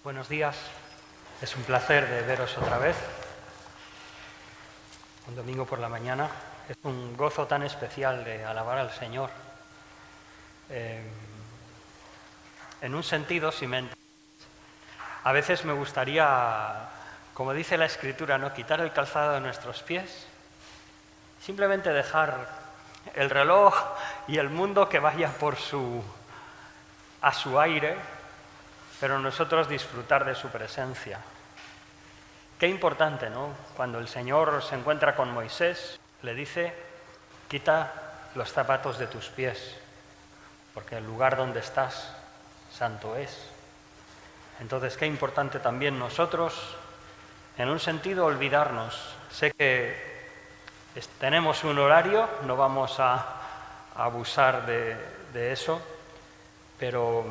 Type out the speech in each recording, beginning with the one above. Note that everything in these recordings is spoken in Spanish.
Buenos días, es un placer de veros otra vez, un domingo por la mañana. Es un gozo tan especial de alabar al Señor. En un sentido, a veces me gustaría, como dice la Escritura, ¿no?, quitar el calzado de nuestros pies, simplemente dejar el reloj y el mundo que vaya a su aire, pero nosotros disfrutar de su presencia. Qué importante, ¿no? Cuando el Señor se encuentra con Moisés, le dice: quita los zapatos de tus pies, porque el lugar donde estás, santo es. Entonces, qué importante también nosotros, en un sentido, olvidarnos. Sé que tenemos un horario, no vamos a abusar de eso, pero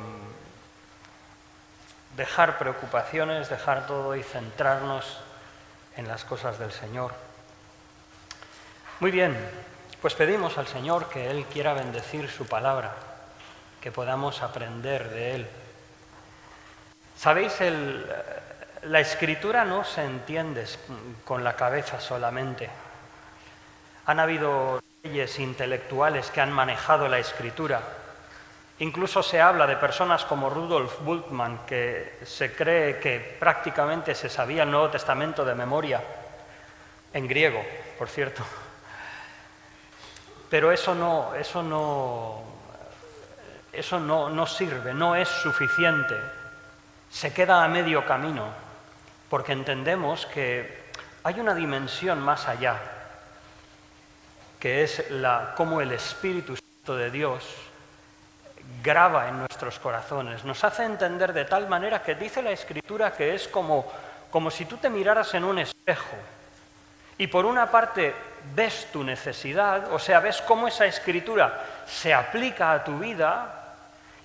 dejar preocupaciones, dejar todo y centrarnos en las cosas del Señor. Muy bien, pues pedimos al Señor que Él quiera bendecir su palabra, que podamos aprender de Él. Sabéis, la Escritura no se entiende con la cabeza solamente. Han habido reyes intelectuales que han manejado la Escritura. Incluso se habla de personas como Rudolf Bultmann, que se cree que prácticamente se sabía el Nuevo Testamento de memoria, en griego, por cierto. Pero eso no sirve, no es suficiente. Se queda a medio camino, porque entendemos que hay una dimensión más allá, que es cómo el Espíritu Santo de Dios graba en nuestros corazones, nos hace entender de tal manera que dice la Escritura que es como si tú te miraras en un espejo y por una parte ves tu necesidad, o sea, ves cómo esa Escritura se aplica a tu vida,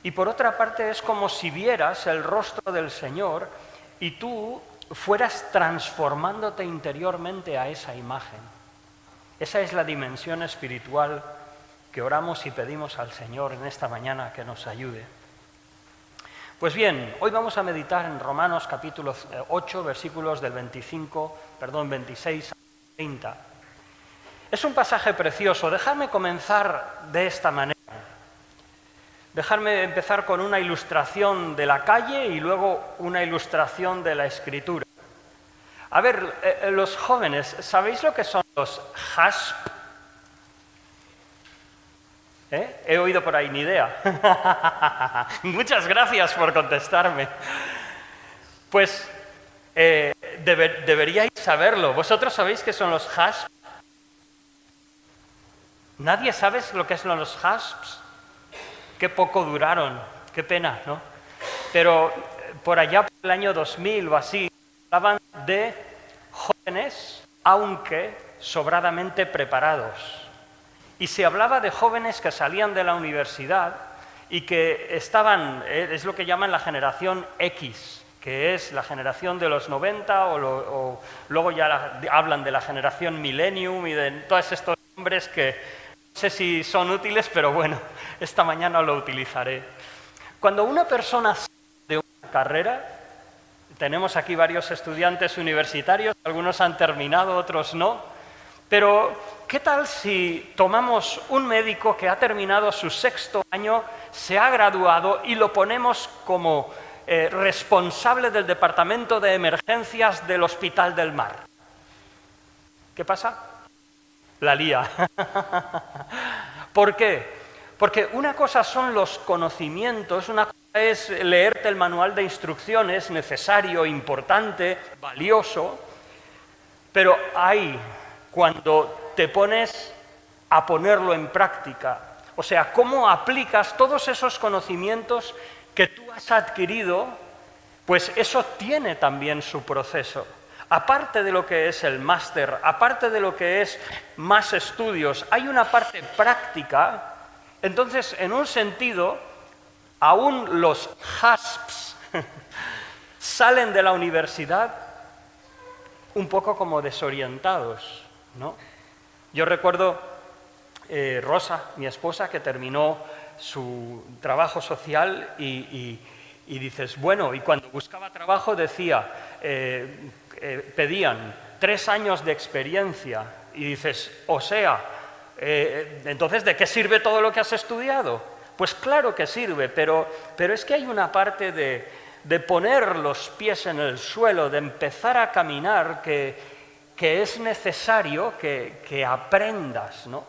y por otra parte es como si vieras el rostro del Señor y tú fueras transformándote interiormente a esa imagen. Esa es la dimensión espiritual que oramos y pedimos al Señor en esta mañana que nos ayude. Pues bien, hoy vamos a meditar en Romanos capítulo 8, versículos del 26 al 30. Es un pasaje precioso. Dejadme comenzar de esta manera. Dejadme empezar con una ilustración de la calle y luego una ilustración de la Escritura. A ver, los jóvenes, ¿sabéis lo que son los hasp? He oído por ahí, ni idea. Muchas gracias por contestarme. Pues deberíais saberlo. ¿Vosotros sabéis qué son los hasps? ¿Nadie sabe lo que son los hasps? Qué poco duraron, qué pena, ¿no? Pero por allá, por el año 2000 o así, hablaban de jóvenes, aunque sobradamente preparados. Y se hablaba de jóvenes que salían de la universidad y que estaban, es lo que llaman la generación X, que es la generación de los 90 o luego ya hablan de la generación Millennium y de todos estos nombres que no sé si son útiles, pero bueno, esta mañana lo utilizaré. Cuando una persona sale de una carrera, tenemos aquí varios estudiantes universitarios, algunos han terminado, otros no, pero ¿qué tal si tomamos un médico que ha terminado su 6º año, se ha graduado y lo ponemos como responsable del departamento de emergencias del Hospital del Mar? ¿Qué pasa? La lía. ¿Por qué? Porque una cosa son los conocimientos, una cosa es leerte el manual de instrucciones, necesario, importante, valioso, pero cuando te pones a ponerlo en práctica, o sea, cómo aplicas todos esos conocimientos que tú has adquirido, pues eso tiene también su proceso. Aparte de lo que es el máster, aparte de lo que es más estudios, hay una parte práctica. Entonces, en un sentido, aún los hasps salen de la universidad un poco como desorientados, ¿no? Yo recuerdo Rosa, mi esposa, que terminó su trabajo social y Y dices, bueno, y cuando buscaba trabajo decía, pedían 3 años de experiencia. Y dices, o sea, entonces, ¿de qué sirve todo lo que has estudiado? Pues claro que sirve, pero es que hay una parte de poner los pies en el suelo, de empezar a caminar, que es necesario que aprendas, ¿no?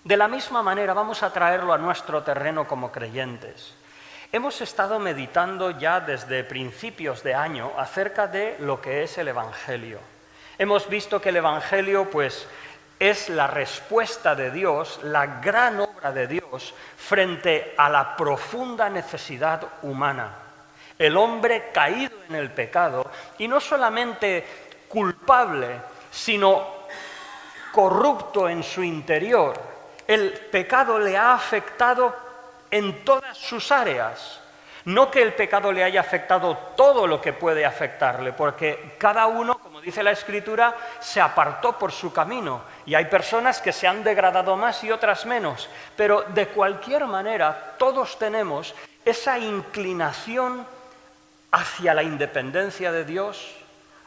De la misma manera vamos a traerlo a nuestro terreno como creyentes. Hemos estado meditando ya desde principios de año acerca de lo que es el Evangelio. Hemos visto que el Evangelio, pues, es la respuesta de Dios, la gran obra de Dios frente a la profunda necesidad humana. El hombre caído en el pecado, y no solamente culpable, sino corrupto en su interior. El pecado le ha afectado en todas sus áreas. No que el pecado le haya afectado todo lo que puede afectarle, porque cada uno, como dice la Escritura, se apartó por su camino. Y hay personas que se han degradado más y otras menos. Pero de cualquier manera, todos tenemos esa inclinación hacia la independencia de Dios,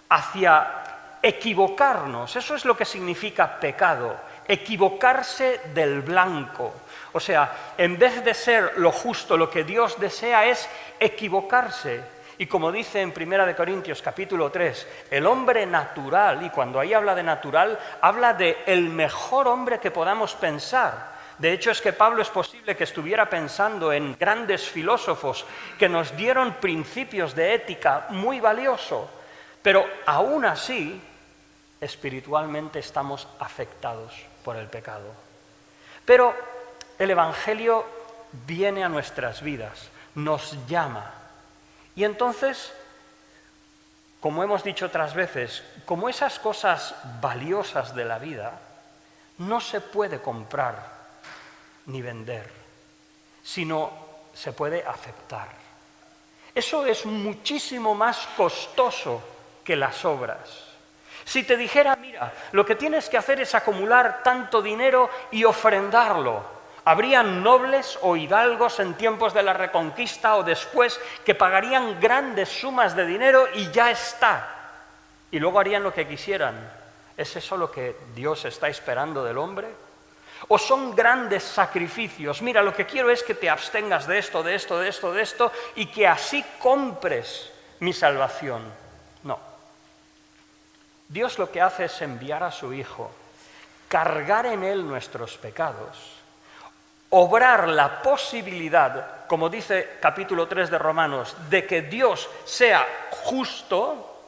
hacia equivocarnos. Eso es lo que significa pecado, equivocarse del blanco. O sea, en vez de ser lo justo, lo que Dios desea es equivocarse. Y como dice en 1 Corintios capítulo 3, el hombre natural, y cuando ahí habla de natural, habla de el mejor hombre que podamos pensar. De hecho, es que Pablo es posible que estuviera pensando en grandes filósofos que nos dieron principios de ética muy valiosos, pero aún así, espiritualmente estamos afectados por el pecado. Pero el Evangelio viene a nuestras vidas, nos llama. Y entonces, como hemos dicho otras veces, como esas cosas valiosas de la vida, no se puede comprar ni vender, sino se puede aceptar. Eso es muchísimo más costoso que las obras. Si te dijera, mira, lo que tienes que hacer es acumular tanto dinero y ofrendarlo, habrían nobles o hidalgos en tiempos de la Reconquista o después que pagarían grandes sumas de dinero y ya está. Y luego harían lo que quisieran. ¿Es eso lo que Dios está esperando del hombre? ¿O son grandes sacrificios? Mira, lo que quiero es que te abstengas de esto, de esto, de esto, de esto, y que así compres mi salvación. No. Dios lo que hace es enviar a su Hijo, cargar en Él nuestros pecados, obrar la posibilidad, como dice capítulo 3 de Romanos, de que Dios sea justo,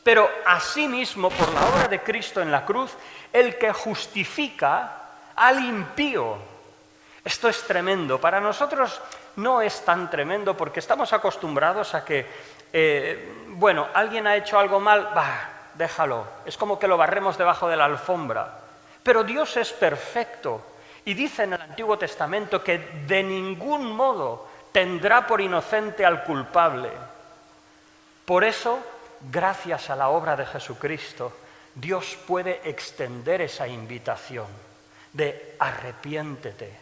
pero asimismo, por la obra de Cristo en la cruz, el que justifica al impío. Esto es tremendo. Para nosotros no es tan tremendo porque estamos acostumbrados a que, alguien ha hecho algo mal, déjalo. Es como que lo barremos debajo de la alfombra. Pero Dios es perfecto y dice en el Antiguo Testamento que de ningún modo tendrá por inocente al culpable. Por eso, gracias a la obra de Jesucristo, Dios puede extender esa invitación de arrepiéntete.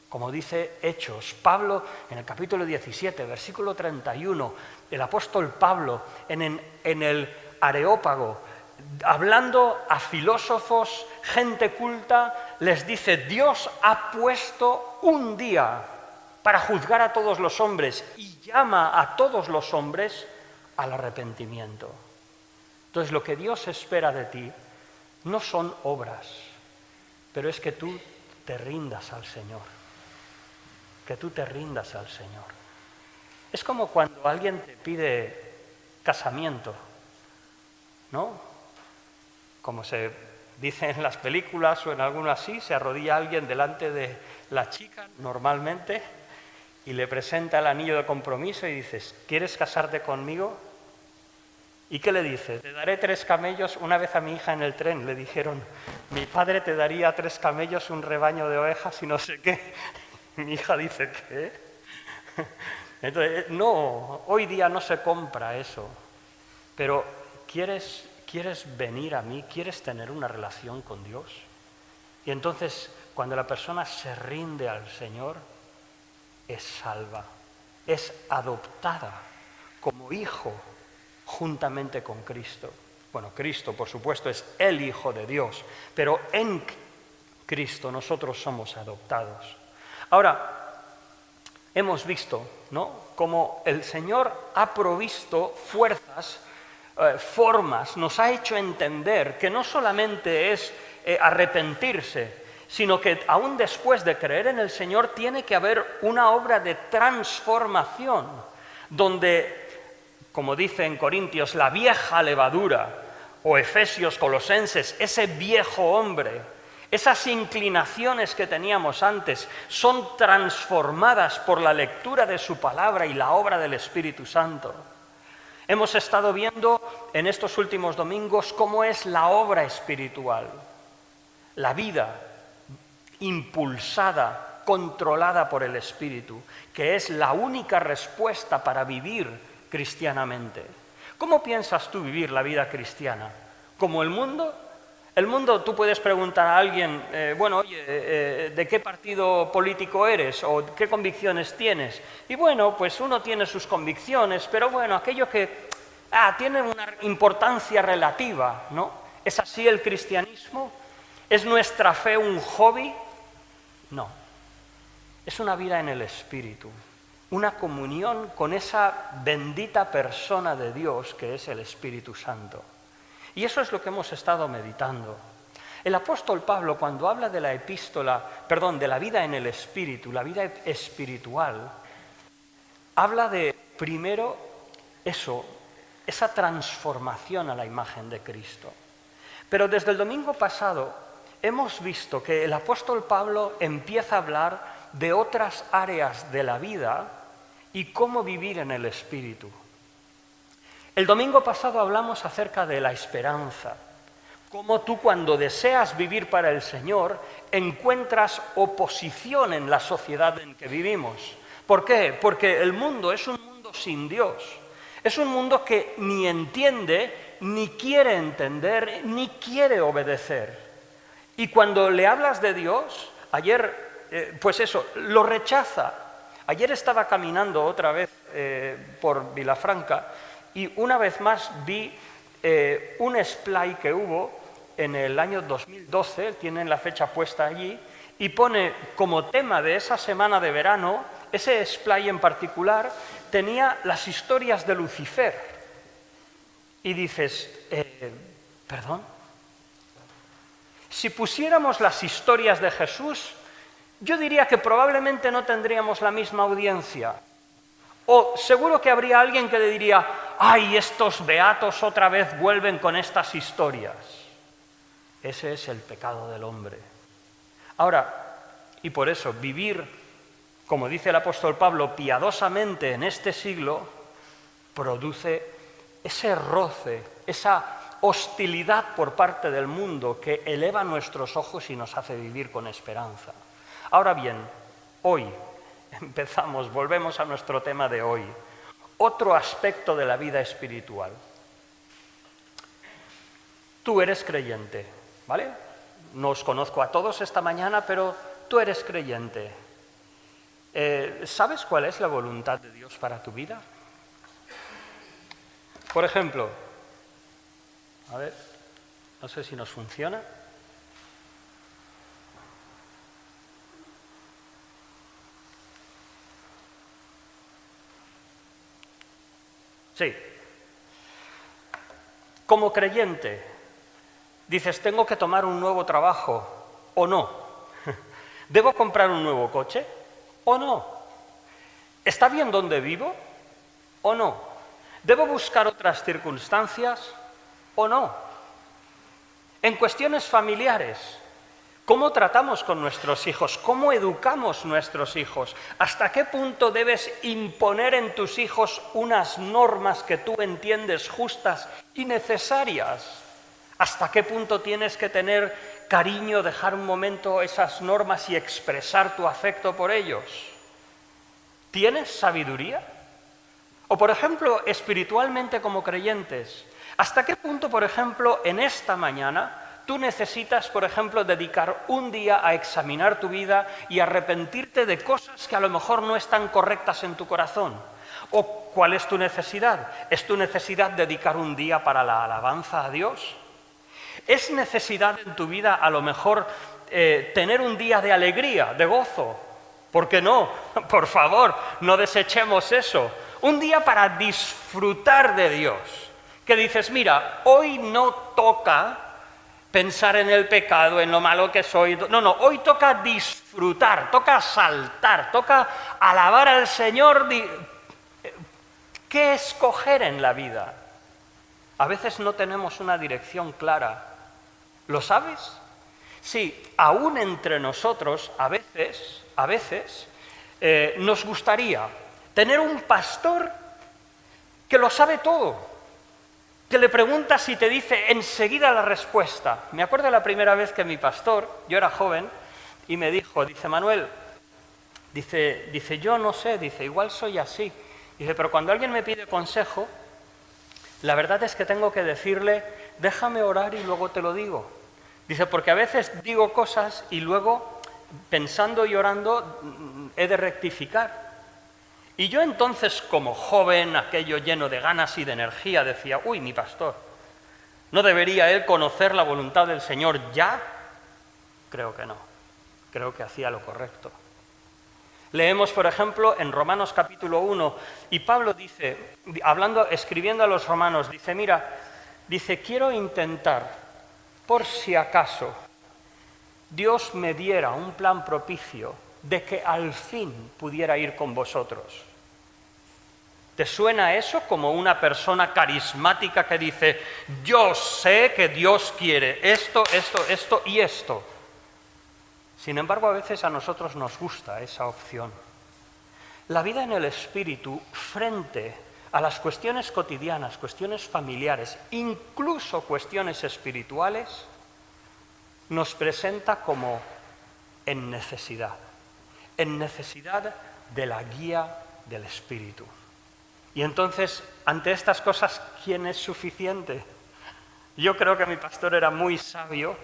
Como dice Hechos, Pablo en el capítulo 17, versículo 31, el apóstol Pablo en el Areópago, hablando a filósofos, gente culta, les dice, Dios ha puesto un día para juzgar a todos los hombres y llama a todos los hombres al arrepentimiento. Entonces, lo que Dios espera de ti no son obras, pero es que tú te rindas al Señor, que tú te rindas al Señor. Es como cuando alguien te pide casamiento, ¿no? Como se dice en las películas o en alguno así, se arrodilla alguien delante de la chica normalmente y le presenta el anillo de compromiso y dices, ¿quieres casarte conmigo? ¿Y qué le dice? Te daré 3 camellos. Una vez a mi hija en el tren le dijeron, mi padre te daría 3 camellos, un rebaño de ovejas y no sé qué. Mi hija dice, ¿qué? Entonces, no, hoy día no se compra eso. Pero ¿quieres venir a mí? ¿Quieres tener una relación con Dios? Y entonces, cuando la persona se rinde al Señor, es salva. es adoptada como hijo juntamente con Cristo. Bueno, Cristo, por supuesto, es el Hijo de Dios, pero en Cristo nosotros somos adoptados. Ahora, hemos visto, ¿no?, cómo el Señor ha provisto fuerzas, formas, nos ha hecho entender que no solamente es arrepentirse, sino que aún después de creer en el Señor tiene que haber una obra de transformación, donde, como dice en Corintios, la vieja levadura, o Efesios, Colosenses, ese viejo hombre, esas inclinaciones que teníamos antes, son transformadas por la lectura de su palabra y la obra del Espíritu Santo. Hemos estado viendo en estos últimos domingos cómo es la obra espiritual, la vida impulsada, controlada por el Espíritu, que es la única respuesta para vivir cristianamente. ¿Cómo piensas tú vivir la vida cristiana? ¿Como el mundo? El mundo, tú puedes preguntar a alguien, ¿de qué partido político eres? ¿O qué convicciones tienes? Y bueno, pues uno tiene sus convicciones, pero bueno, aquello que tiene una importancia relativa, ¿no? ¿Es así el cristianismo? ¿Es nuestra fe un hobby? No. Es una vida en el Espíritu, una comunión con esa bendita persona de Dios que es el Espíritu Santo. Y eso es lo que hemos estado meditando. El apóstol Pablo, cuando habla de de la vida en el Espíritu, la vida espiritual, habla de, primero, esa transformación a la imagen de Cristo. Pero desde el domingo pasado hemos visto que el apóstol Pablo empieza a hablar de otras áreas de la vida y cómo vivir en el Espíritu. El domingo pasado hablamos acerca de la esperanza, cómo tú cuando deseas vivir para el Señor encuentras oposición en la sociedad en que vivimos. ¿Por qué? Porque el mundo es un mundo sin Dios, es un mundo que ni entiende, ni quiere entender, ni quiere obedecer. Y cuando le hablas de Dios, ayer, lo rechaza. Ayer estaba caminando otra vez por Vilafranca y una vez más vi un splay que hubo en el año 2012, tienen la fecha puesta allí, y pone como tema de esa semana de verano, ese splay en particular, tenía las historias de Lucifer. Y dices, ¿perdón? Si pusiéramos las historias de Jesús, yo diría que probablemente no tendríamos la misma audiencia. O seguro que habría alguien que le diría, ¡ay, estos beatos otra vez vuelven con estas historias! Ese es el pecado del hombre. Ahora, y por eso, vivir, como dice el apóstol Pablo, piadosamente en este siglo, produce ese roce, esa hostilidad por parte del mundo que eleva nuestros ojos y nos hace vivir con esperanza. Ahora bien, hoy volvemos a nuestro tema de hoy, otro aspecto de la vida espiritual. Tú eres creyente, ¿vale? No os conozco a todos esta mañana, pero tú eres creyente. ¿Sabes cuál es la voluntad de Dios para tu vida? Por ejemplo, a ver, no sé si nos funciona. Sí. Como creyente, dices, ¿tengo que tomar un nuevo trabajo o no? ¿Debo comprar un nuevo coche o no? ¿Está bien donde vivo o no? ¿Debo buscar otras circunstancias o no? En cuestiones familiares, ¿cómo tratamos con nuestros hijos? ¿Cómo educamos nuestros hijos? ¿Hasta qué punto debes imponer en tus hijos unas normas que tú entiendes justas y necesarias? ¿Hasta qué punto tienes que tener cariño, dejar un momento esas normas y expresar tu afecto por ellos? ¿Tienes sabiduría? O, por ejemplo, espiritualmente como creyentes, ¿hasta qué punto, por ejemplo, en esta mañana Tú necesitas, por ejemplo, dedicar un día a examinar tu vida y arrepentirte de cosas que a lo mejor no están correctas en tu corazón. ¿O cuál es tu necesidad? ¿Es tu necesidad dedicar un día para la alabanza a Dios? ¿Es necesidad en tu vida a lo mejor tener un día de alegría, de gozo? ¿Por qué no? Por favor, no desechemos eso. Un día para disfrutar de Dios. Que dices, mira, hoy no toca pensar en el pecado, en lo malo que soy. No, hoy toca disfrutar, toca saltar, toca alabar al Señor. ¿Qué escoger en la vida? A veces no tenemos una dirección clara. ¿Lo sabes? Sí, aún entre nosotros, a veces, nos gustaría tener un pastor que lo sabe todo, que le preguntas y te dice enseguida la respuesta. Me acuerdo la primera vez que mi pastor, yo era joven, y me dijo, dice, Manuel, dice, yo no sé, dice, igual soy así. Dice, pero cuando alguien me pide consejo, la verdad es que tengo que decirle, déjame orar y luego te lo digo. Dice, porque a veces digo cosas y luego, pensando y orando, he de rectificar. Y yo entonces, como joven, aquello lleno de ganas y de energía, decía, uy, mi pastor, ¿no debería él conocer la voluntad del Señor ya? Creo que no, creo que hacía lo correcto. Leemos, por ejemplo, en Romanos capítulo 1, y Pablo dice, escribiendo a los romanos, dice, mira, dice, quiero intentar, por si acaso, Dios me diera un plan propicio de que al fin pudiera ir con vosotros. ¿Te suena eso como una persona carismática que dice, yo sé que Dios quiere esto y esto? Sin embargo, a veces a nosotros nos gusta esa opción. La vida en el Espíritu, frente a las cuestiones cotidianas, cuestiones familiares, incluso cuestiones espirituales, nos presenta como en necesidad de la guía del Espíritu. Y entonces, ante estas cosas, ¿quién es suficiente? Yo creo que mi pastor era muy sabio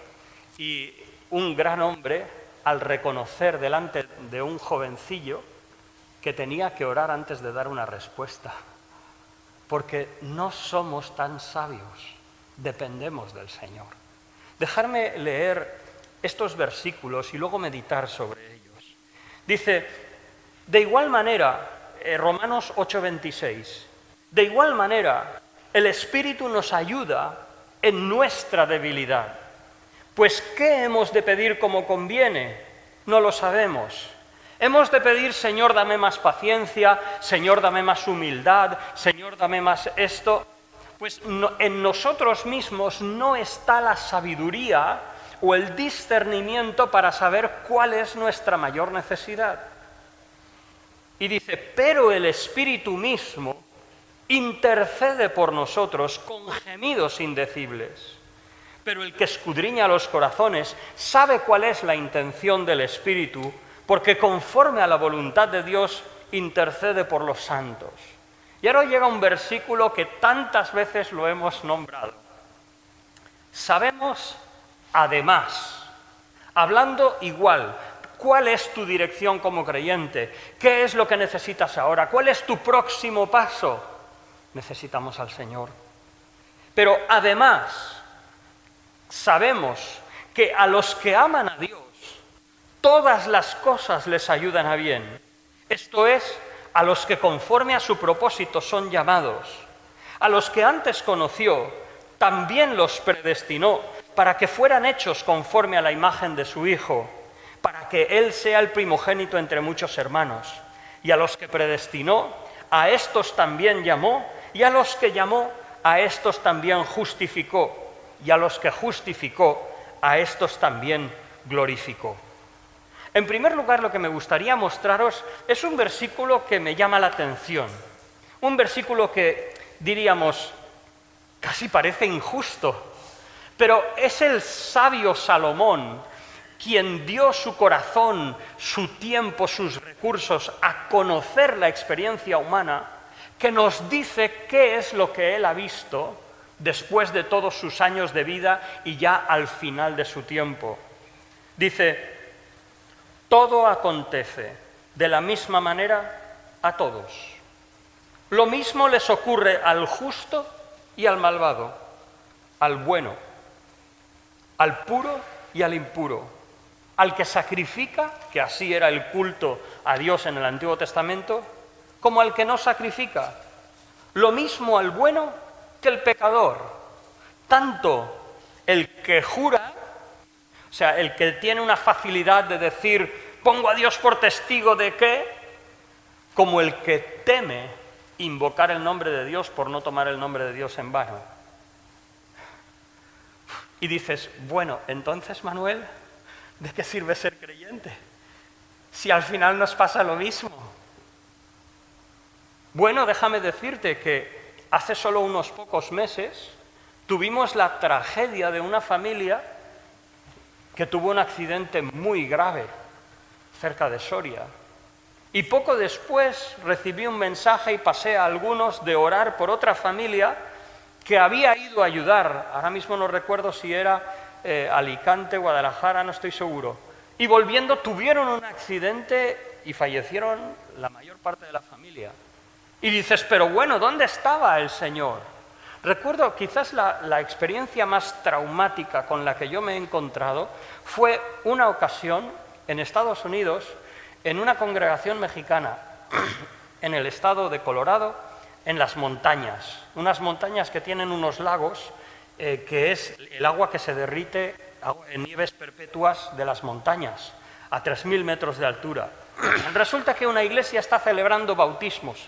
y un gran hombre al reconocer delante de un jovencillo que tenía que orar antes de dar una respuesta. Porque no somos tan sabios, dependemos del Señor. Dejarme leer estos versículos y luego meditar sobre ellos. Dice, de igual manera, Romanos 8:26, de igual manera, el Espíritu nos ayuda en nuestra debilidad. Pues, ¿qué hemos de pedir como conviene? No lo sabemos. Hemos de pedir, Señor, dame más paciencia, Señor, dame más humildad, Señor, dame más esto. Pues en nosotros mismos no está la sabiduría o el discernimiento para saber cuál es nuestra mayor necesidad. Y dice, pero el Espíritu mismo intercede por nosotros con gemidos indecibles. Pero el que escudriña los corazones sabe cuál es la intención del Espíritu, porque conforme a la voluntad de Dios intercede por los santos. Y ahora llega un versículo que tantas veces lo hemos nombrado. Sabemos, además, hablando igual, ¿cuál es tu dirección como creyente? ¿Qué es lo que necesitas ahora? ¿Cuál es tu próximo paso? Necesitamos al Señor. Pero además, sabemos que a los que aman a Dios, todas las cosas les ayudan a bien. Esto es, a los que conforme a su propósito son llamados. A los que antes conoció, también los predestinó para que fueran hechos conforme a la imagen de su Hijo, para que Él sea el primogénito entre muchos hermanos. Y a los que predestinó, a estos también llamó, y a los que llamó, a estos también justificó, y a los que justificó, a estos también glorificó. En primer lugar, lo que me gustaría mostraros es un versículo que me llama la atención. Un versículo que, diríamos, casi parece injusto, pero es el sabio Salomón quien dio su corazón, su tiempo, sus recursos a conocer la experiencia humana, que nos dice qué es lo que él ha visto después de todos sus años de vida y ya al final de su tiempo. Dice, todo acontece de la misma manera a todos. Lo mismo les ocurre al justo y al malvado, al bueno, al puro y al impuro, al que sacrifica, que así era el culto a Dios en el Antiguo Testamento, como al que no sacrifica. Lo mismo al bueno que el pecador. Tanto el que jura, o sea, el que tiene una facilidad de decir, pongo a Dios por testigo de qué, como el que teme invocar el nombre de Dios por no tomar el nombre de Dios en vano. Y dices, bueno, entonces, Manuel, ¿de qué sirve ser creyente? Si al final nos pasa lo mismo. Bueno, déjame decirte que hace solo unos pocos meses tuvimos la tragedia de una familia que tuvo un accidente muy grave cerca de Soria. Y poco después recibí un mensaje y pasé a algunos de orar por otra familia que había ido a ayudar. Ahora mismo no recuerdo si era Alicante, Guadalajara, no estoy seguro. Y volviendo tuvieron un accidente y fallecieron la mayor parte de la familia. Y dices, pero bueno, ¿dónde estaba el Señor? Recuerdo quizás la experiencia más traumática con la que yo me he encontrado fue una ocasión en Estados Unidos, en una congregación mexicana, en el estado de Colorado, en las montañas, unas montañas que tienen unos lagos, que es el agua que se derrite en nieves perpetuas de las montañas, a 3.000 metros de altura. Resulta que una iglesia está celebrando bautismos.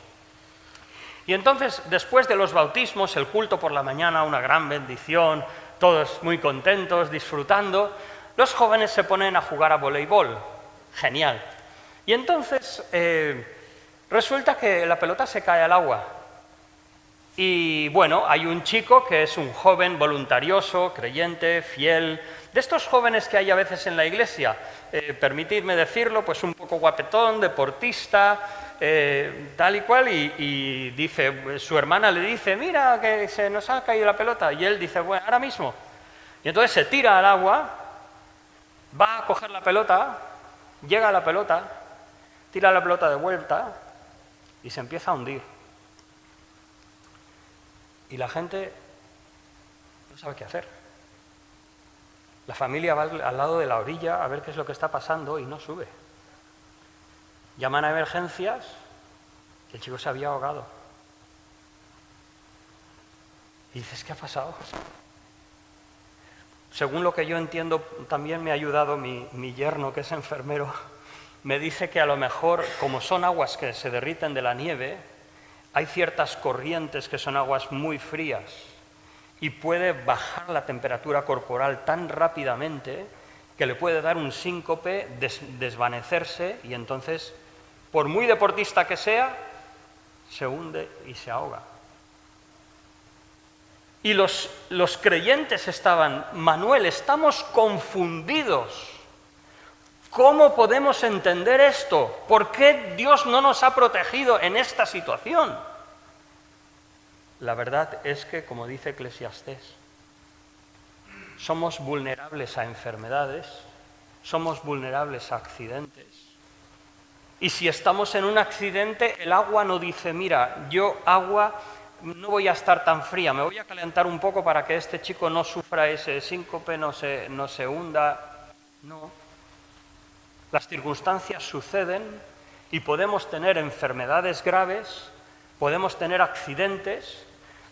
Y entonces, después de los bautismos, el culto por la mañana, una gran bendición, todos muy contentos, disfrutando, los jóvenes se ponen a jugar a voleibol. Genial. Y entonces, resulta que la pelota se cae al agua. Y bueno, hay un chico que es un joven voluntarioso, creyente, fiel, de estos jóvenes que hay a veces en la iglesia, permitidme decirlo, pues un poco guapetón, deportista, tal y cual, y dice, su hermana le dice, mira que se nos ha caído la pelota, y él dice, bueno, ahora mismo. Y entonces se tira al agua, va a coger la pelota, llega a la pelota, tira la pelota de vuelta y se empieza a hundir. Y la gente no sabe qué hacer. La familia va al lado de la orilla a ver qué es lo que está pasando y no sube. Llaman a emergencias y el chico se había ahogado. Y dices, ¿qué ha pasado? Según lo que yo entiendo, también me ha ayudado mi yerno, que es enfermero. Me dice que a lo mejor, como son aguas que se derriten de la nieve, hay ciertas corrientes que son aguas muy frías y puede bajar la temperatura corporal tan rápidamente que le puede dar un síncope, desvanecerse y entonces, por muy deportista que sea, se hunde y se ahoga. Y los creyentes estaban, Manuel, estamos confundidos. ¿Cómo podemos entender esto? ¿Por qué Dios no nos ha protegido en esta situación? La verdad es que, como dice Eclesiastés, somos vulnerables a enfermedades, somos vulnerables a accidentes. Y si estamos en un accidente, el agua no dice, mira, yo agua no voy a estar tan fría, me voy a calentar un poco para que este chico no sufra ese síncope, no se hunda. No. Las circunstancias suceden y podemos tener enfermedades graves, podemos tener accidentes,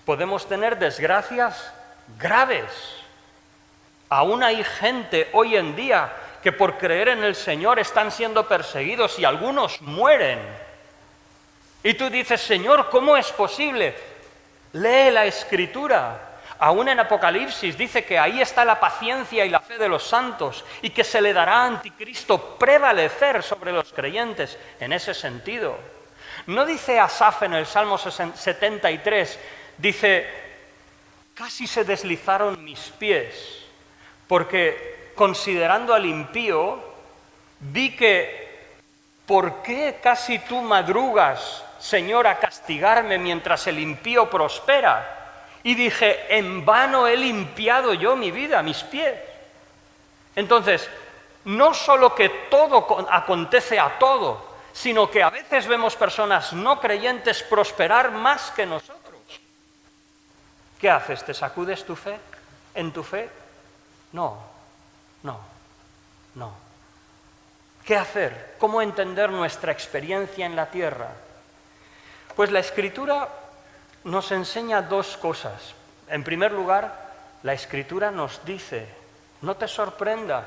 podemos tener desgracias graves. Aún hay gente hoy en día que por creer en el Señor están siendo perseguidos y algunos mueren. Y tú dices, Señor, ¿cómo es posible? Lee la Escritura. Aún en Apocalipsis dice que ahí está la paciencia y la fe de los santos y que se le dará a Anticristo prevalecer sobre los creyentes en ese sentido. ¿No dice Asaf en el Salmo 73, dice, casi se deslizaron mis pies, porque considerando al impío, vi que, ¿por qué casi tú madrugas, Señor, a castigarme mientras el impío prospera? Y dije, en vano he limpiado yo mi vida, mis pies. Entonces, no solo que todo acontece a todo, sino que a veces vemos personas no creyentes prosperar más que nosotros. ¿Qué haces? ¿Te sacudes tu fe? ¿En tu fe? No. ¿Qué hacer? ¿Cómo entender nuestra experiencia en la tierra? Pues la Escritura nos enseña dos cosas. En primer lugar, la Escritura nos dice, no te sorprendas.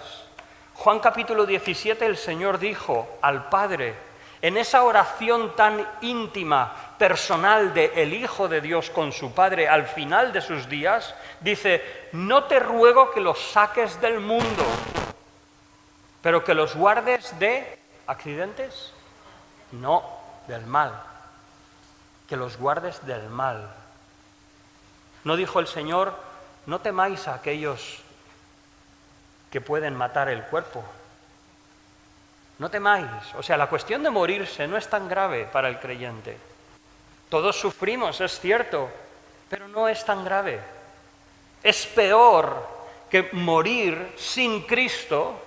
Juan capítulo 17, el Señor dijo al Padre, en esa oración tan íntima, personal de el Hijo de Dios con su Padre al final de sus días, dice, no te ruego que los saques del mundo, pero que los guardes de accidentes, no, del mal, que los guardes del mal. ¿No dijo el Señor, no temáis a aquellos que pueden matar el cuerpo? No temáis. O sea, la cuestión de morirse no es tan grave para el creyente. Todos sufrimos, es cierto, pero no es tan grave. Es peor que morir sin Cristo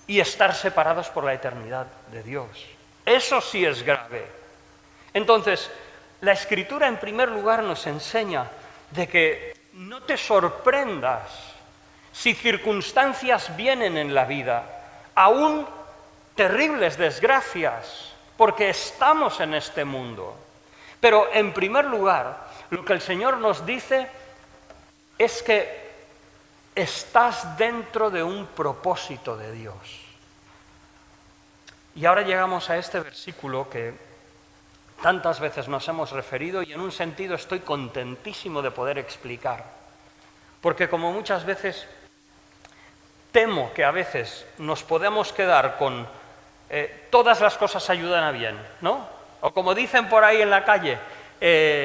y estar separados por la eternidad de Dios. Eso sí es grave. Entonces, la Escritura en primer lugar nos enseña de que no te sorprendas si circunstancias vienen en la vida, aún terribles desgracias, porque estamos en este mundo. Pero en primer lugar, lo que el Señor nos dice es que estás dentro de un propósito de Dios. Y ahora llegamos a este versículo que tantas veces nos hemos referido y en un sentido estoy contentísimo de poder explicar. Porque como muchas veces temo que a veces nos podemos quedar con todas las cosas ayudan a bien, ¿no? O como dicen por ahí en la calle,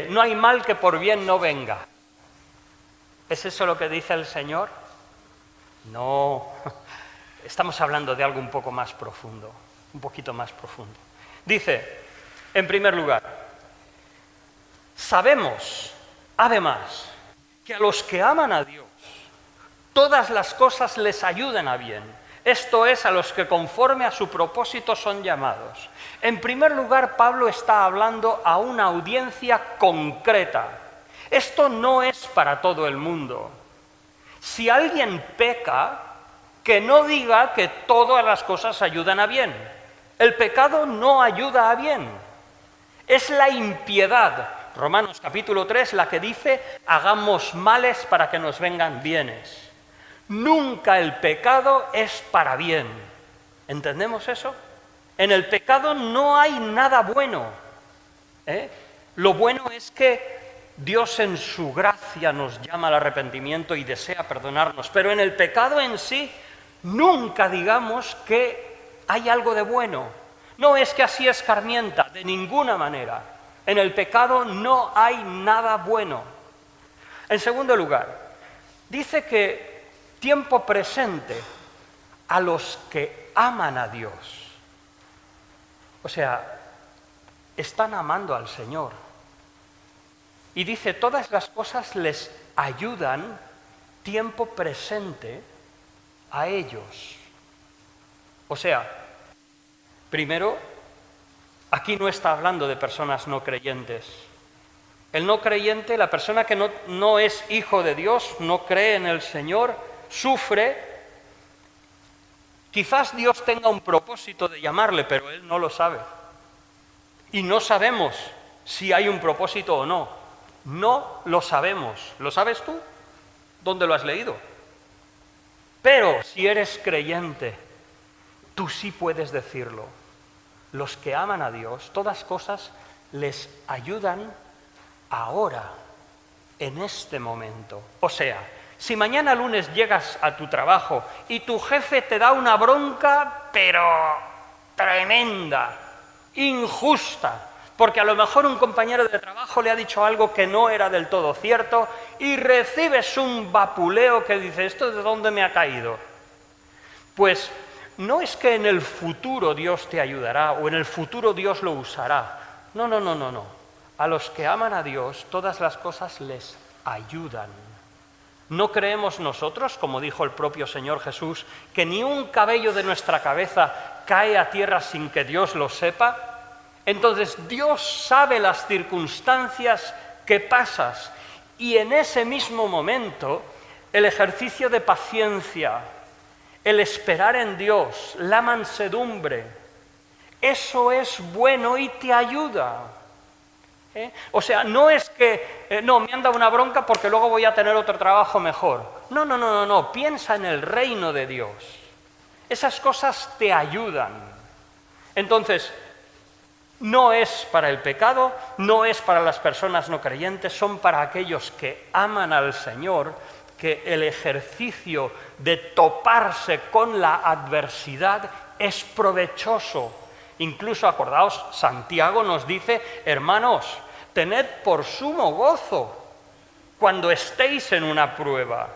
no hay mal que por bien no venga. ¿Es eso lo que dice el Señor? No, estamos hablando de algo un poco más profundo, un poquito más profundo. Dice, en primer lugar, sabemos, además, que a los que aman a Dios, todas las cosas les ayudan a bien. Esto es, a los que conforme a su propósito son llamados. En primer lugar, Pablo está hablando a una audiencia concreta. Esto no es para todo el mundo. Si alguien peca, que no diga que todas las cosas ayudan a bien. El pecado no ayuda a bien. Es la impiedad, Romanos capítulo 3, la que dice, hagamos males para que nos vengan bienes. Nunca el pecado es para bien. ¿Entendemos eso? En el pecado no hay nada bueno. Lo bueno es que Dios en su gracia nos llama al arrepentimiento y desea perdonarnos, pero en el pecado en sí nunca digamos que hay algo de bueno. No es que así escarmienta, de ninguna manera. En el pecado no hay nada bueno. En segundo lugar, dice que tiempo presente a los que aman a Dios. O sea, están amando al Señor. Y dice, todas las cosas les ayudan tiempo presente a ellos. O sea, primero, aquí no está hablando de personas no creyentes. El no creyente, la persona que no es hijo de Dios, no cree en el Señor, sufre. Quizás Dios tenga un propósito de llamarle, pero él no lo sabe. Y no sabemos si hay un propósito o no. No lo sabemos. ¿Lo sabes tú? ¿Dónde lo has leído? Pero si eres creyente, tú sí puedes decirlo. Los que aman a Dios, todas cosas les ayudan ahora, en este momento. O sea, si mañana lunes llegas a tu trabajo y tu jefe te da una bronca, pero tremenda, injusta, porque a lo mejor un compañero de trabajo le ha dicho algo que no era del todo cierto y recibes un vapuleo que dice, ¿esto de dónde me ha caído? Pues no es que en el futuro Dios te ayudará o en el futuro Dios lo usará. No. A los que aman a Dios, todas las cosas les ayudan. ¿No creemos nosotros, como dijo el propio Señor Jesús, que ni un cabello de nuestra cabeza cae a tierra sin que Dios lo sepa? Entonces Dios sabe las circunstancias que pasas y en ese mismo momento el ejercicio de paciencia, el esperar en Dios, la mansedumbre, eso es bueno y te ayuda. O sea, no es que, no, me han dado una bronca porque luego voy a tener otro trabajo mejor. No, piensa en el reino de Dios. Esas cosas te ayudan. Entonces, no es para el pecado, no es para las personas no creyentes, son para aquellos que aman al Señor, que el ejercicio de toparse con la adversidad es provechoso. Incluso, acordaos, Santiago nos dice, hermanos, tened por sumo gozo cuando estéis en una prueba.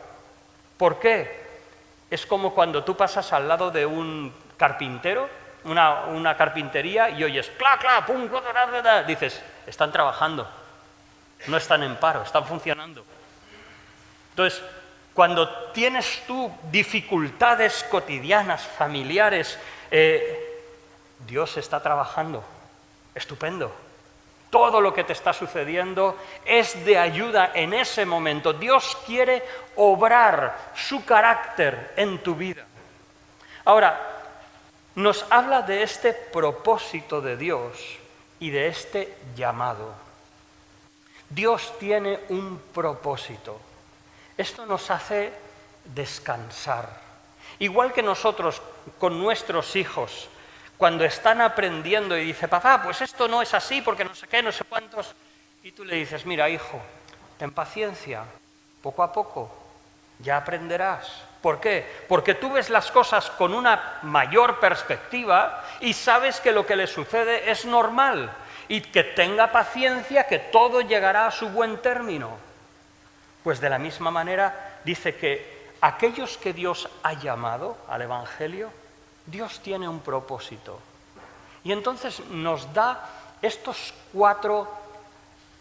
¿Por qué? Es como cuando tú pasas al lado de un carpintero, una carpintería, y oyes, cla, cla, pum, dices, están trabajando, no están en paro, están funcionando. Entonces, cuando tienes tú dificultades cotidianas, familiares, Dios está trabajando, estupendo. Todo lo que te está sucediendo es de ayuda en ese momento. Dios quiere obrar su carácter en tu vida. Ahora, nos habla de este propósito de Dios y de este llamado. Dios tiene un propósito. Esto nos hace descansar. Igual que nosotros con nuestros hijos, cuando están aprendiendo y dice, papá, pues esto no es así porque no sé qué, no sé cuántos, y tú le dices, mira, hijo, ten paciencia, poco a poco, ya aprenderás. ¿Por qué? Porque tú ves las cosas con una mayor perspectiva y sabes que lo que le sucede es normal y que tenga paciencia, que todo llegará a su buen término. Pues de la misma manera dice que aquellos que Dios ha llamado al Evangelio, Dios tiene un propósito. Y entonces nos da estos 4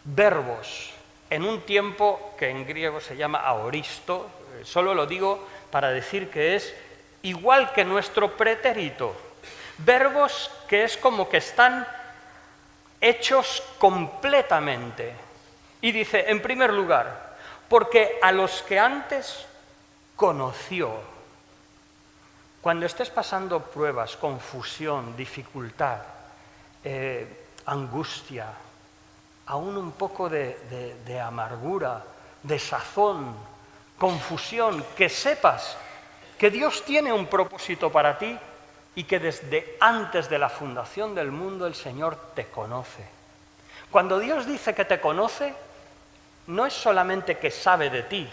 verbos en un tiempo que en griego se llama aoristo, solo lo digo para decir que es igual que nuestro pretérito. Verbos que es como que están hechos completamente. Y dice, en primer lugar, porque a los que antes conoció. Cuando estés pasando pruebas, confusión, dificultad, angustia, aún un poco de amargura, de sazón, confusión, que sepas que Dios tiene un propósito para ti y que desde antes de la fundación del mundo el Señor te conoce. Cuando Dios dice que te conoce, no es solamente que sabe de ti.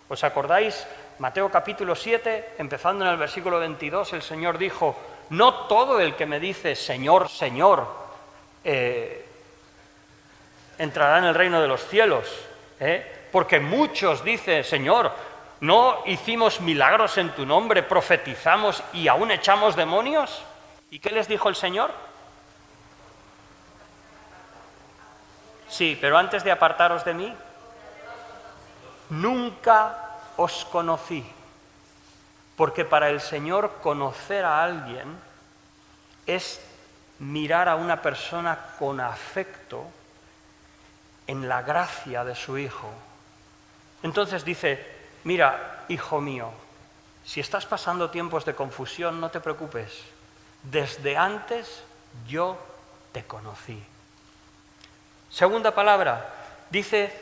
¿Os acordáis? Mateo capítulo 7, empezando en el versículo 22, el Señor dijo, no todo el que me dice Señor, Señor, entrará en el reino de los cielos, porque muchos dicen, Señor, ¿no hicimos milagros en tu nombre, profetizamos y aún echamos demonios? ¿Y qué les dijo el Señor? Sí, pero antes de apartaros de mí, nunca os conocí, porque para el Señor conocer a alguien es mirar a una persona con afecto en la gracia de su Hijo. Entonces dice, mira, hijo mío, si estás pasando tiempos de confusión, no te preocupes, desde antes yo te conocí. Segunda palabra, dice,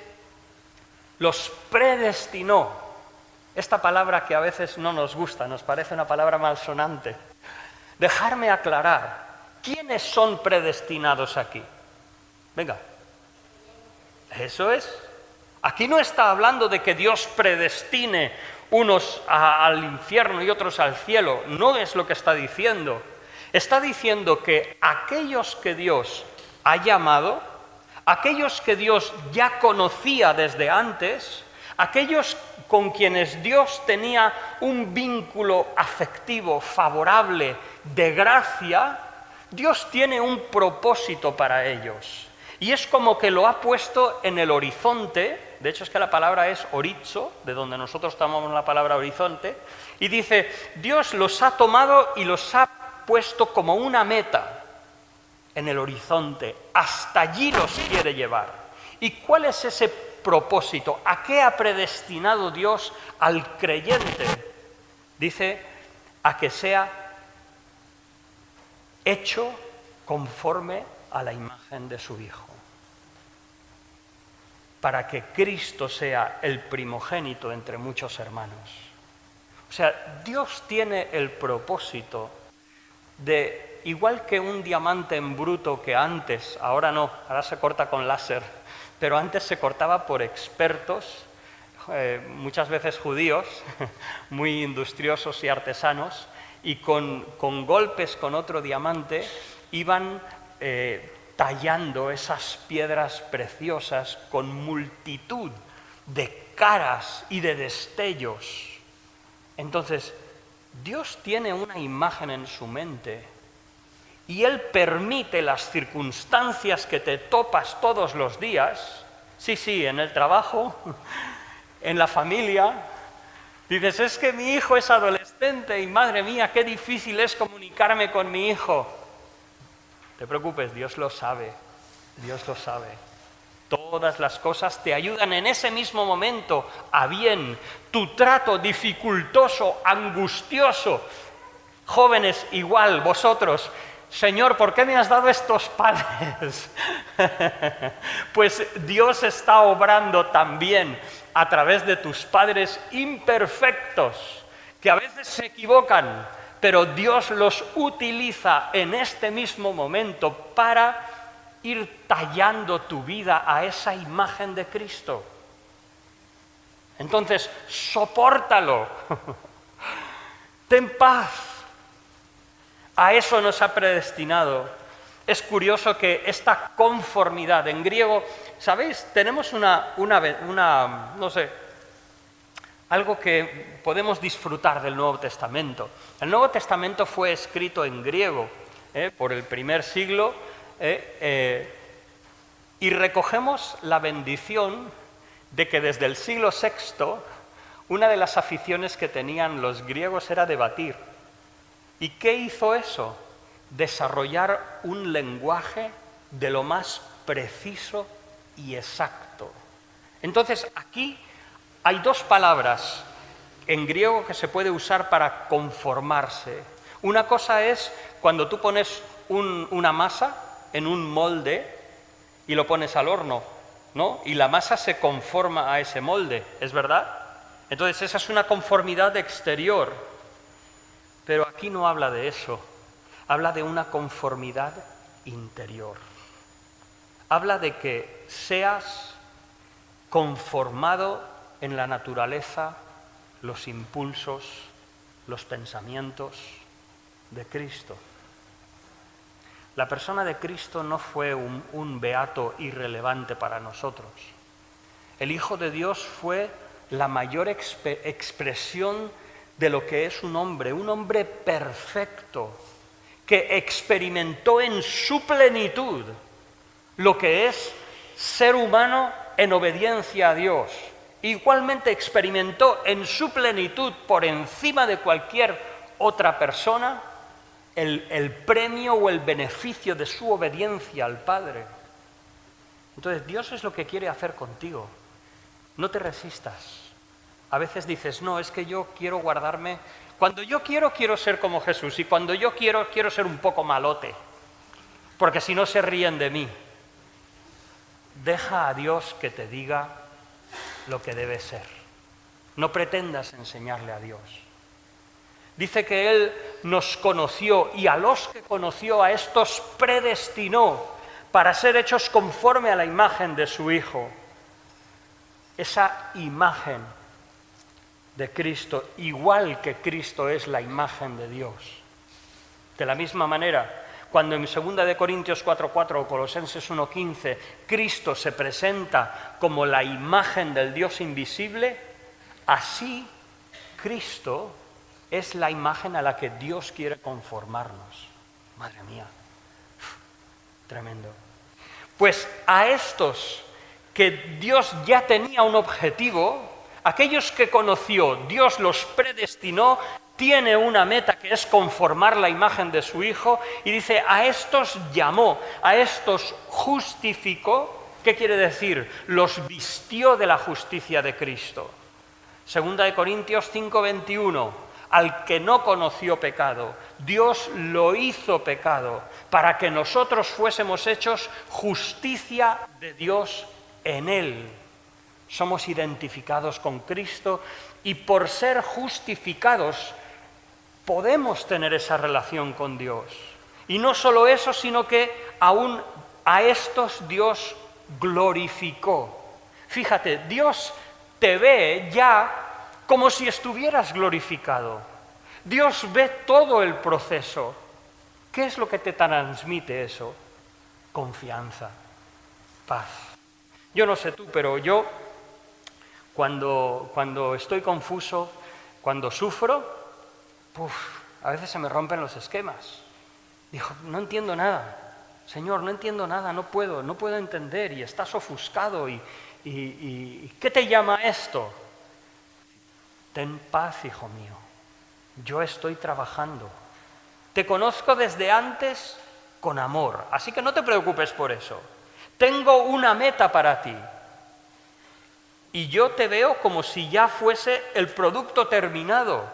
los predestinó. Esta palabra que a veces no nos gusta, nos parece una palabra malsonante. Dejarme aclarar, ¿quiénes son predestinados aquí? Venga, eso es. Aquí no está hablando de que Dios predestine unos al infierno y otros al cielo, no es lo que está diciendo. Está diciendo que aquellos que Dios ha llamado, aquellos que Dios ya conocía desde antes, aquellos con quienes Dios tenía un vínculo afectivo, favorable, de gracia, Dios tiene un propósito para ellos. Y es como que lo ha puesto en el horizonte de hecho es que la palabra es horizo, de donde nosotros tomamos la palabra horizonte, y dice, Dios los ha tomado y los ha puesto como una meta en el horizonte, hasta allí los quiere llevar. ¿Y cuál es ese propósito? ¿A qué ha predestinado Dios al creyente? Dice, a que sea hecho conforme a la imagen de su Hijo, para que Cristo sea el primogénito entre muchos hermanos. O sea, Dios tiene el propósito de, igual que un diamante en bruto que antes, ahora no, ahora se corta con láser, pero antes se cortaba por expertos, muchas veces judíos, muy industriosos y artesanos, y con golpes con otro diamante iban tallando esas piedras preciosas con multitud de caras y de destellos. Entonces, Dios tiene una imagen en su mente y Él permite las circunstancias que te topas todos los días, sí, en el trabajo, en la familia. Dices, es que mi hijo es adolescente y madre mía, qué difícil es comunicarme con mi hijo. No te preocupes, Dios lo sabe, Dios lo sabe. Todas las cosas te ayudan en ese mismo momento a bien. Tu trato dificultoso, angustioso. Jóvenes, igual, vosotros, Señor, ¿por qué me has dado estos padres? Pues Dios está obrando también a través de tus padres imperfectos, que a veces se equivocan, pero Dios los utiliza en este mismo momento para ir tallando tu vida a esa imagen de Cristo. Entonces, sopórtalo. Ten paz. A eso nos ha predestinado. Es curioso que esta conformidad, en griego, ¿sabéis? Tenemos no sé, algo que podemos disfrutar del Nuevo Testamento. El Nuevo Testamento fue escrito en griego por el primer siglo y recogemos la bendición de que desde el siglo VI una de las aficiones que tenían los griegos era debatir. ¿Y qué hizo eso? Desarrollar un lenguaje de lo más preciso y exacto. Entonces, aquí hay dos palabras en griego que se puede usar para conformarse. Una cosa es cuando tú pones una masa en un molde y lo pones al horno, ¿no? Y la masa se conforma a ese molde, ¿es verdad? Entonces, esa es una conformidad exterior. Pero aquí no habla de eso. Habla de una conformidad interior. Habla de que seas conformado en la naturaleza, los impulsos, los pensamientos de Cristo. La persona de Cristo no fue un beato irrelevante para nosotros. El Hijo de Dios fue la mayor expresión de lo que es un hombre perfecto, que experimentó en su plenitud lo que es ser humano en obediencia a Dios. Igualmente experimentó en su plenitud, por encima de cualquier otra persona, el premio o el beneficio de su obediencia al Padre. Entonces, Dios es lo que quiere hacer contigo. No te resistas. A veces dices, no, es que yo quiero guardarme. Cuando yo quiero ser como Jesús. Y cuando yo quiero ser un poco malote. Porque si no se ríen de mí. Deja a Dios que te diga lo que debe ser. No pretendas enseñarle a Dios. Dice que Él nos conoció y a los que conoció, a estos predestinó para ser hechos conforme a la imagen de su Hijo. Esa imagen de Cristo, igual que Cristo es la imagen de Dios. De la misma manera, cuando en 2 de Corintios 4:4 o Colosenses 1:15 Cristo se presenta como la imagen del Dios invisible, así Cristo es la imagen a la que Dios quiere conformarnos. Madre mía, tremendo. Pues a estos que Dios ya tenía un objetivo, aquellos que conoció, Dios los predestinó, tiene una meta que es conformar la imagen de su Hijo, y dice, a estos llamó, a estos justificó. ¿Qué quiere decir? Los vistió de la justicia de Cristo. Segunda de Corintios 5:21, al que no conoció pecado, Dios lo hizo pecado, para que nosotros fuésemos hechos justicia de Dios en Él. Somos identificados con Cristo y por ser justificados podemos tener esa relación con Dios. Y no solo eso, sino que aún a estos Dios glorificó. Fíjate, Dios te ve ya como si estuvieras glorificado. Dios ve todo el proceso. ¿Qué es lo que te transmite eso? Confianza, paz. Yo no sé tú, pero yo cuando estoy confuso, cuando sufro, a veces se me rompen los esquemas. Digo, no entiendo nada. Señor, no entiendo nada, no puedo entender, y estás ofuscado. ¿Y qué te llama esto? Ten paz, hijo mío. Yo estoy trabajando. Te conozco desde antes con amor, así que no te preocupes por eso. Tengo una meta para ti. Y yo te veo como si ya fuese el producto terminado,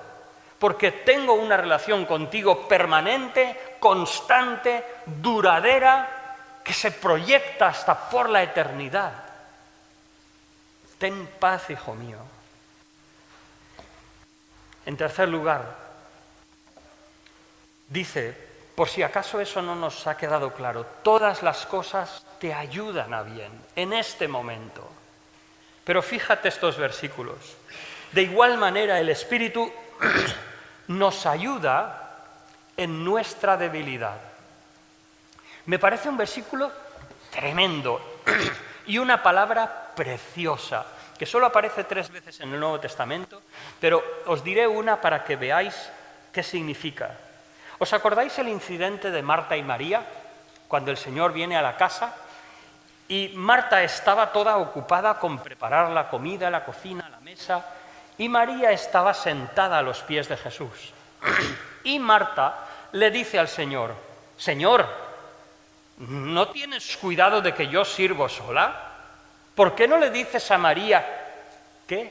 porque tengo una relación contigo permanente, constante, duradera, que se proyecta hasta por la eternidad. Ten paz, hijo mío. En tercer lugar, dice, por si acaso eso no nos ha quedado claro, todas las cosas te ayudan a bien en este momento. Pero fíjate estos versículos. De igual manera, el Espíritu nos ayuda en nuestra debilidad. Me parece un versículo tremendo y una palabra preciosa, que solo aparece 3 veces en el Nuevo Testamento, pero os diré una para que veáis qué significa. ¿Os acordáis el incidente de Marta y María, cuando el Señor viene a la casa? Y Marta estaba toda ocupada con preparar la comida, la cocina, la mesa, y María estaba sentada a los pies de Jesús. Y Marta le dice al Señor, Señor, ¿no tienes cuidado de que yo sirvo sola? ¿Por qué no le dices a María que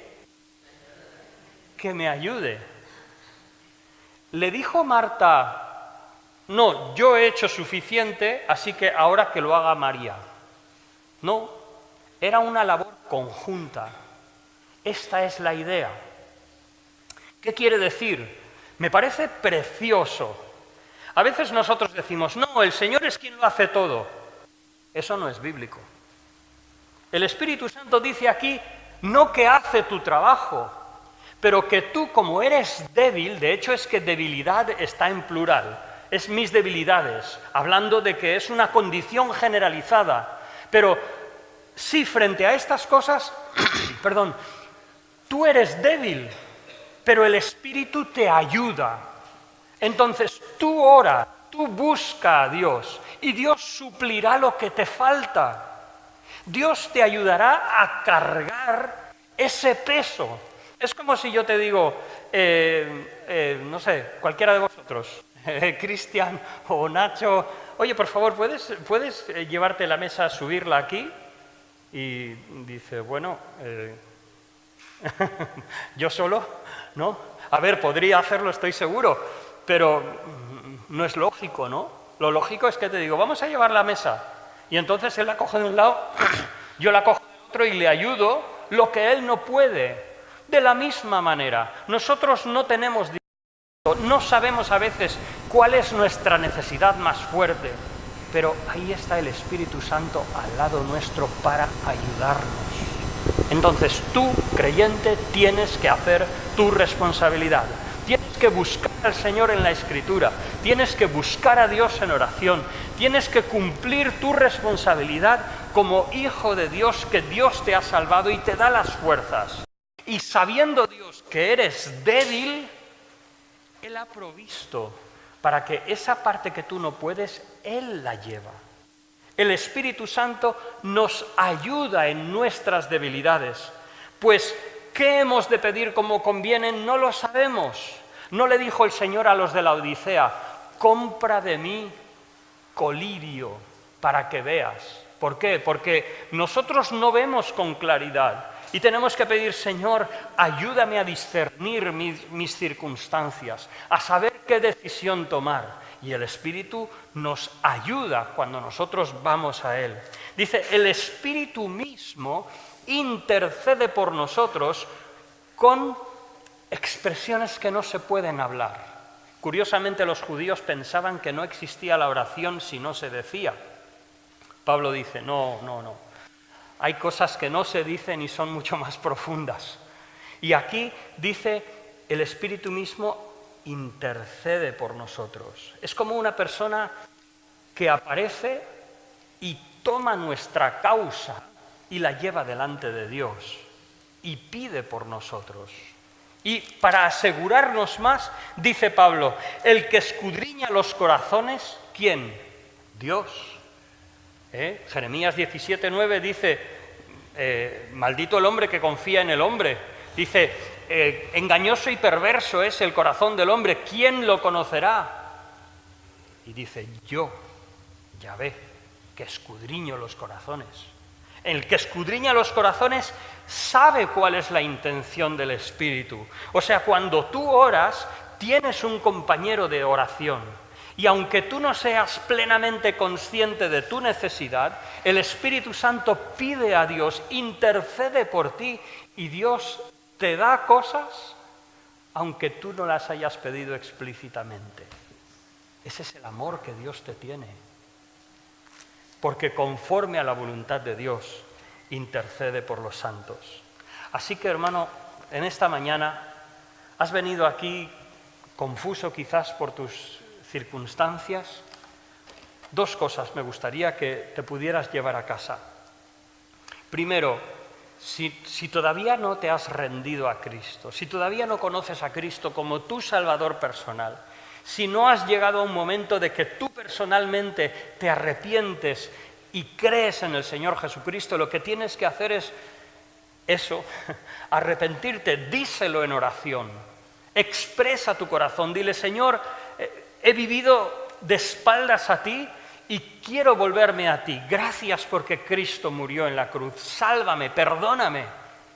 me ayude? Le dijo Marta, no, yo he hecho suficiente, así que ahora que lo haga María. No, era una labor conjunta. Esta es la idea. ¿Qué quiere decir? Me parece precioso. A veces nosotros decimos, no, el Señor es quien lo hace todo. Eso no es bíblico. El Espíritu Santo dice aquí, no que hace tu trabajo, pero que tú, como eres débil, de hecho es que debilidad está en plural, es mis debilidades, hablando de que es una condición generalizada. Pero sí, frente a estas cosas, perdón, tú eres débil, pero el Espíritu te ayuda. Entonces tú ora, tú busca a Dios y Dios suplirá lo que te falta. Dios te ayudará a cargar ese peso. Es como si yo te digo, no sé, cualquiera de vosotros, Cristian o Nacho, oye, por favor, ¿puedes llevarte la mesa, subirla aquí? Y dice, bueno, yo solo, ¿no? A ver, podría hacerlo, estoy seguro, pero no es lógico, ¿no? Lo lógico es que te digo, vamos a llevar la mesa. Y entonces él la coge de un lado, yo la cojo del otro y le ayudo lo que él no puede. De la misma manera, nosotros no tenemos dinero, no sabemos a veces cuál es nuestra necesidad más fuerte, pero ahí está el Espíritu Santo al lado nuestro para ayudarnos. Entonces tú, creyente, tienes que hacer tu responsabilidad. Tienes que buscar al Señor en la Escritura, tienes que buscar a Dios en oración, tienes que cumplir tu responsabilidad como hijo de Dios, que Dios te ha salvado y te da las fuerzas. Y sabiendo Dios que eres débil, Él ha provisto para que esa parte que tú no puedes, Él la lleva. El Espíritu Santo nos ayuda en nuestras debilidades. Pues, ¿qué hemos de pedir como conviene? No lo sabemos. No le dijo el Señor a los de la Odisea: compra de mí colirio para que veas. ¿Por qué? Porque nosotros no vemos con claridad y tenemos que pedir: Señor, ayúdame a discernir mis circunstancias, a saber qué decisión tomar. Y el Espíritu nos ayuda cuando nosotros vamos a Él. Dice, el Espíritu mismo intercede por nosotros con expresiones que no se pueden hablar. Curiosamente, los judíos pensaban que no existía la oración si no se decía. Pablo dice, no. Hay cosas que no se dicen y son mucho más profundas. Y aquí dice, el Espíritu mismo intercede por nosotros. Es como una persona que aparece y toma nuestra causa y la lleva delante de Dios y pide por nosotros. Y para asegurarnos más, dice Pablo, el que escudriña los corazones, ¿quién? Dios. Jeremías 17:9 dice, maldito el hombre que confía en el hombre. Dice, engañoso y perverso es el corazón del hombre, ¿quién lo conocerá? Y dice, yo, Yahvé, que escudriño los corazones. El que escudriña los corazones sabe cuál es la intención del Espíritu. O sea, cuando tú oras, tienes un compañero de oración. Y aunque tú no seas plenamente consciente de tu necesidad, el Espíritu Santo pide a Dios, intercede por ti y Dios te da cosas aunque tú no las hayas pedido explícitamente. Ese es el amor que Dios te tiene. Porque conforme a la voluntad de Dios, intercede por los santos. Así que, hermano, en esta mañana has venido aquí confuso quizás por tus circunstancias. Dos cosas me gustaría que te pudieras llevar a casa. Primero, si todavía no te has rendido a Cristo, si todavía no conoces a Cristo como tu Salvador personal, si no has llegado a un momento de que tú personalmente te arrepientes y crees en el Señor Jesucristo, lo que tienes que hacer es eso, arrepentirte, díselo en oración, expresa tu corazón, dile, Señor, he vivido de espaldas a ti y quiero volverme a ti. Gracias porque Cristo murió en la cruz. Sálvame, perdóname.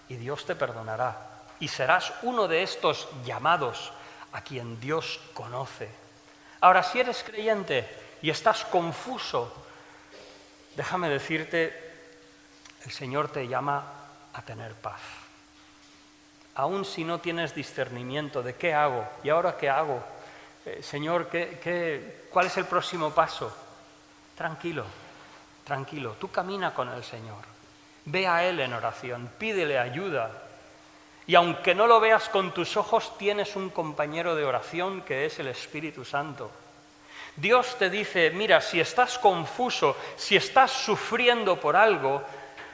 Y Dios te perdonará. Y serás uno de estos llamados a quien Dios conoce. Ahora, si eres creyente y estás confuso, déjame decirte, el Señor te llama a tener paz. Aun si no tienes discernimiento de qué hago y ahora qué hago, Señor, ¿cuál es el próximo paso? Tranquilo, tú camina con el Señor, ve a Él en oración, pídele ayuda. Y aunque no lo veas con tus ojos, tienes un compañero de oración que es el Espíritu Santo. Dios te dice, mira, si estás confuso, si estás sufriendo por algo,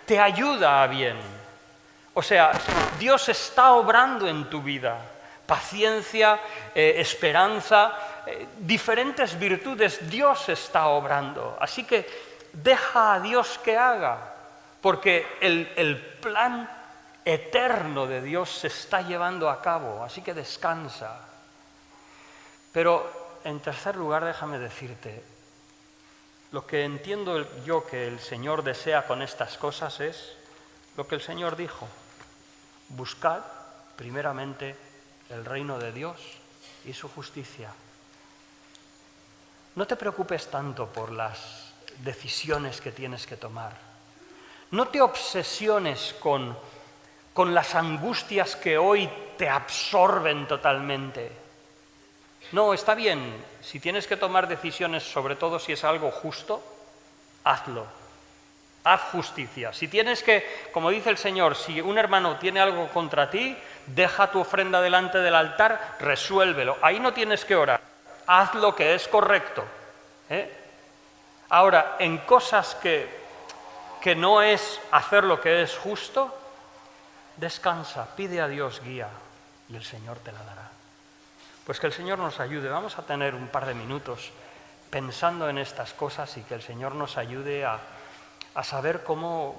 te ayuda a bien. O sea, Dios está obrando en tu vida. Paciencia, esperanza, diferentes virtudes, Dios está obrando. Así que deja a Dios que haga, porque el plan eterno de Dios se está llevando a cabo, así que descansa. Pero en tercer lugar, déjame decirte, lo que entiendo yo que el Señor desea con estas cosas es lo que el Señor dijo: buscad primeramente el reino de Dios y su justicia. No te preocupes tanto por las decisiones que tienes que tomar. No te obsesiones con las angustias que hoy te absorben totalmente. No, está bien, si tienes que tomar decisiones, sobre todo si es algo justo, hazlo. Haz justicia. Si tienes que, como dice el Señor, si un hermano tiene algo contra ti, deja tu ofrenda delante del altar, resuélvelo. Ahí no tienes que orar. Haz lo que es correcto. Ahora, en cosas que no es hacer lo que es justo, descansa, pide a Dios guía y el Señor te la dará. Pues que el Señor nos ayude. Vamos a tener un par de minutos pensando en estas cosas y que el Señor nos ayude a saber cómo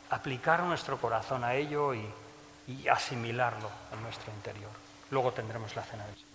aplicar nuestro corazón a ello y asimilarlo en nuestro interior. Luego tendremos la cena del Señor.